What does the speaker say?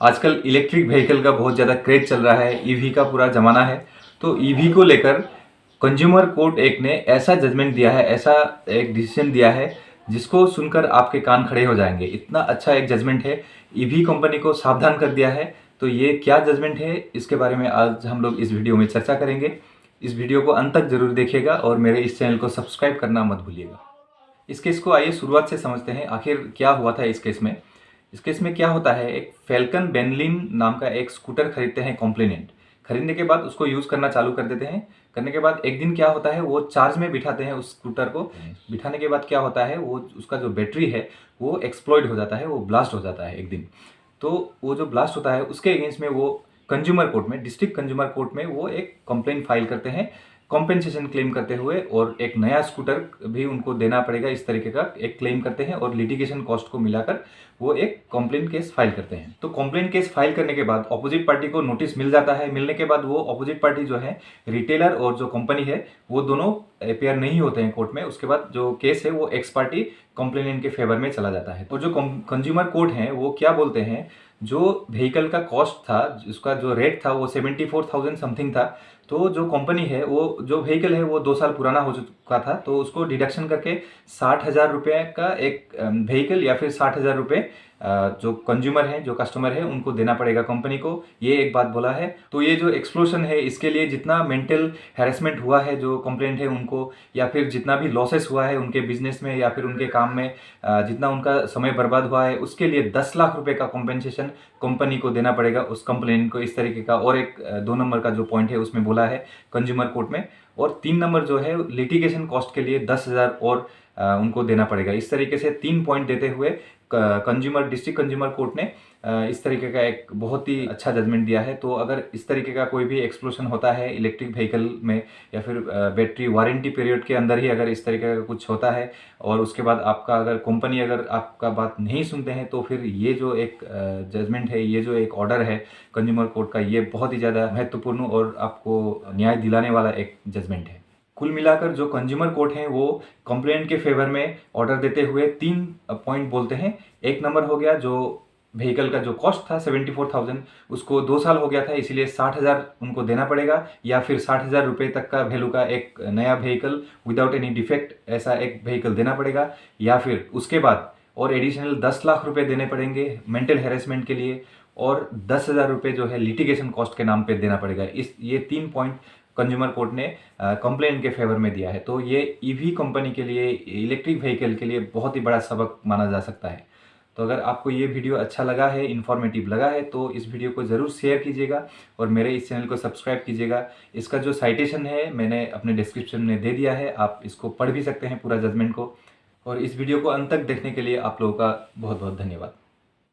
आजकल electric vehicle का बहुत ज़्यादा क्रेज चल रहा है, ईवी का पूरा ज़माना है। तो ईवी को लेकर कंज्यूमर कोर्ट एक ने ऐसा जजमेंट दिया है, ऐसा एक डिसीजन दिया है जिसको सुनकर आपके कान खड़े हो जाएंगे। इतना अच्छा एक जजमेंट है, ईवी कंपनी को सावधान कर दिया है। तो ये क्या जजमेंट है, इसके बारे में आज हम लोग इस वीडियो में चर्चा करेंगे। इस वीडियो को अंत तक जरूर देखिएगा और मेरे इस चैनल को सब्सक्राइब करना मत भूलिएगा। इस केस को आइए शुरुआत से समझते हैं, आखिर क्या हुआ था इस केस में। इस केस में क्या होता है, एक फैल्कन बेनलिन नाम का एक स्कूटर खरीदते हैं कॉम्प्लेनेंट। खरीदने के बाद उसको यूज़ करना चालू कर देते हैं। करने के बाद एक दिन क्या होता है, वो चार्ज में बिठाते हैं उस स्कूटर को। बिठाने के बाद क्या होता है, वो उसका जो बैटरी है वो एक्सप्लॉइड हो जाता है, वो ब्लास्ट हो जाता है एक दिन। तो वो जो ब्लास्ट होता है उसके अगेंस्ट में वो कंज्यूमर कोर्ट में, डिस्ट्रिक्ट कंज्यूमर कोर्ट में वो एक कंप्लेंट फाइल करते हैं कॉम्पेंसेशन क्लेम करते हुए, और एक नया स्कूटर भी उनको देना पड़ेगा इस तरीके का एक क्लेम करते हैं, और लिटिगेशन कॉस्ट को मिलाकर वो एक कंप्लेंट केस फाइल करते हैं। तो कंप्लेंट केस फाइल करने के बाद अपोजिट पार्टी को नोटिस मिल जाता है। मिलने के बाद वो अपोजिट पार्टी जो है, रिटेलर और जो कंपनी है, वो दोनों अपेयर नहीं होते हैं कोर्ट में। उसके बाद जो केस है वो एक्स पार्टी कंप्लेनेंट के फेवर में चला जाता है। और जो कंज्यूमर कोर्ट है वो क्या बोलते हैं, जो व्हीकल का कॉस्ट था, उसका जो रेट था वो 74,000 समथिंग था। तो जो कंपनी है, वो जो व्हीकल है वो 2 साल पुराना हो चुका था, तो उसको डिडक्शन करके 60,000 रुपये का एक व्हीकल या फिर 60,000 रुपये जो कंज्यूमर है, जो कस्टमर है, उनको देना पड़ेगा कंपनी को। ये एक बात बोला है। तो ये जो एक्सप्लोशन है, इसके लिए जितना मेंटल हैरेसमेंट हुआ है जो कंप्लेंट है उनको, या फिर जितना भी लॉसेस हुआ है उनके बिजनेस में या फिर उनके काम में, जितना उनका समय बर्बाद हुआ है, उसके लिए 10 लाख रुपए का कॉम्पेंसेशन कंपनी को देना पड़ेगा उस कंप्लेंट को, इस तरीके का। और एक 2 नंबर का जो पॉइंट है उसमें बोला है कंज्यूमर कोर्ट में। और 3 नंबर जो है, लिटिगेशन कॉस्ट के लिए 10,000 और उनको देना पड़ेगा। इस तरीके से 3 पॉइंट देते हुए डिस्ट्रिक्ट कंज्यूमर कोर्ट ने इस तरीके का एक बहुत ही अच्छा जजमेंट दिया है। तो अगर इस तरीके का कोई भी एक्सप्लोशन होता है इलेक्ट्रिक व्हीकल में, या फिर बैटरी वारंटी पीरियड के अंदर ही अगर इस तरीके का कुछ होता है, और उसके बाद आपका अगर कंपनी अगर आपका बात नहीं सुनते हैं, तो फिर ये जो एक जजमेंट है, ये जो एक ऑर्डर है कंज्यूमर कोर्ट का, ये बहुत ही ज़्यादा महत्वपूर्ण और आपको न्याय दिलाने वाला एक जजमेंट है। कुल मिलाकर जो कंज्यूमर कोर्ट है वो कंप्लेंट के फेवर में ऑर्डर देते हुए 3 पॉइंट बोलते हैं। एक नंबर हो गया, जो व्हीकल का जो कॉस्ट था 74,000, उसको 2 साल हो गया था, इसीलिए 60,000 उनको देना पड़ेगा, या फिर 60,000 रुपये तक का वैल्यू का एक नया व्हीकल विदाउट एनी डिफेक्ट ऐसा एक व्हीकल देना पड़ेगा, या फिर उसके बाद और एडिशनल 10 लाख रुपए देने पड़ेंगे मेंटल हैरेसमेंट के लिए, और 10,000 रुपये जो है लिटिगेशन कॉस्ट के नाम पे देना पड़ेगा। ये 3 पॉइंट कंज्यूमर कोर्ट ने कंप्लेंट के फेवर में दिया है। तो ये ईवी कंपनी के लिए, इलेक्ट्रिक व्हीकल के लिए बहुत ही बड़ा सबक माना जा सकता है। तो अगर आपको ये वीडियो अच्छा लगा है, इन्फॉर्मेटिव लगा है, तो इस वीडियो को ज़रूर शेयर कीजिएगा और मेरे इस चैनल को सब्सक्राइब कीजिएगा। इसका जो साइटेशन है मैंने अपने डिस्क्रिप्शन में दे दिया है, आप इसको पढ़ भी सकते हैं पूरा जजमेंट को। और इस वीडियो को अंत तक देखने के लिए आप लोगों का बहुत बहुत धन्यवाद।